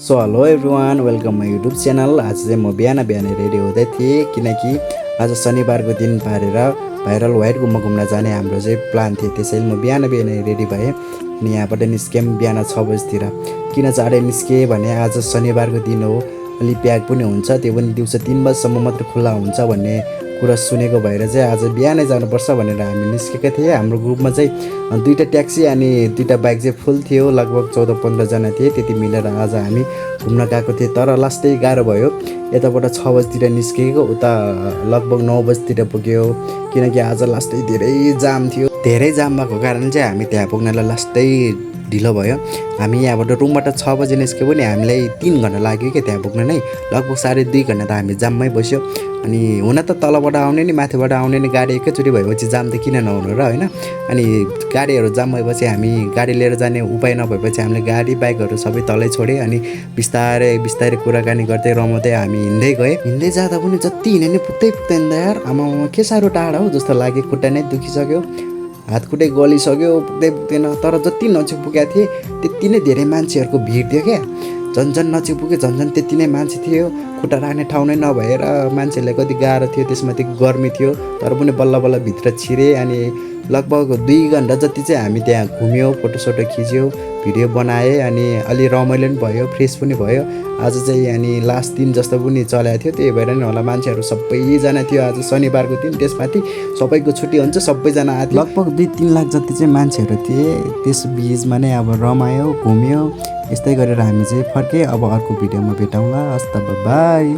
So hello everyone, welcome my YouTube channel. आज चाहिँ म बिहान रेडी हुँदै थिएँ किनकि आज शनिबारको दिन पारेर भाइरल व्हाइट गुम्बा घुम्न जाने हाम्रो चाहिँ प्लान थियो। त्यसैले म बिहान रेडी भएँ अनि यहाँबाट निस्क्यौँ बिहान 6 बजीतिर। किन चाँडै निस्केँ भने आज शनिबारको दिन हो, अलि प्याक पनि हुन्छ, त्यो पनि दिउँसो 3 बजीसम्म मात्र खुल्ला हुन्छ भन्ने कुरा सुनेको भएर चाहिँ आज बिहानै जानुपर्छ भनेर हामी निस्केका थिएँ। हाम्रो ग्रुपमा चाहिँ 2टा ट्याक्सी अनि 2टा बाइक चाहिँ फुल थियो, लगभग 14-15 जना थिए। त्यति मिलेर आज हामी घुम्न गएको थिएँ। तर लास्टै गाह्रो भयो, यताबाट 6 बजीतिर निस्केको, उता लगभग 9 बजीतिर पुग्यो किनकि आज लास्टै धेरै जाम थियो। धेरै जाम भएको कारण चाहिँ हामी त्यहाँ पुग्नलाई लास्टै ढिलो भयो। हामी यहाँबाट रुमबाट 6 बजी निस्क्यो भने हामीलाई 3 घन्टा लाग्यो क्या त्यहाँ पुग्न नै। लगभग 2.5 घन्टा त हामी जाममै बस्यो। अनि हुन त तलबाट आउने नि माथिबाट आउने नि गाडी एकैचोटि भएपछि जाम त किन नहुनु र, होइन। अनि गाडीहरू जाम भएपछि हामी गाडी लिएर जाने उपाय नभएपछि हामीले गाडी बाइकहरू सबै तलै छोडेँ अनि बिस्तारै बिस्तारै कुराकानी गर्दै रमाउँदै हामी हिँड्दै गएँ। हिँड्दै जाँदा पनि जति हिँडे नि पुग्दैन त यार, आमामा के साह्रो टाढा हो जस्तो लाग्यो। खुट्टा नै दुखिसक्यो, हातखुट्टै गलिसक्यो, पुग्दैन। तर जति नजिक पुगेको थिएँ त्यति नै धेरै मान्छेहरूको भिड थियो क्या। झन् नजिक पुग्यो झन् त्यति नै मान्छे थियो, खुट्टा राख्ने ठाउँ नै नभएर मान्छेलाई कति गाह्रो थियो। त्यसमाथि गर्मी थियो, तर पनि बल्ल बल्ल भित्र छिरेँ। अनि लगभग 2 घन्टा जति चाहिँ हामी त्यहाँ घुम्यो, फोटोसोटो खिच्यो, भिडियो बनाएँ अनि अलि रमाइलो पनि भयो, फ्रेस पनि भयो। आज चाहिँ अनि लास्ट दिन जस्तो पनि चलेको थियो, त्यही भएर नि होला मान्छेहरू सबैजना थियो। आज शनिबारको दिन, त्यसमाथि सबैको छुट्टी हुन्छ, सबैजना आएको। लगभग 2-3 लाख जति चाहिँ मान्छेहरू थिए। त्यस बिचमा नै अब रमायो, घुम्यो। यस्तै गरेर हामी चाहिँ फर्केँ। अब अर्को भिडियोमा भेटौँला। हस् त, बाई।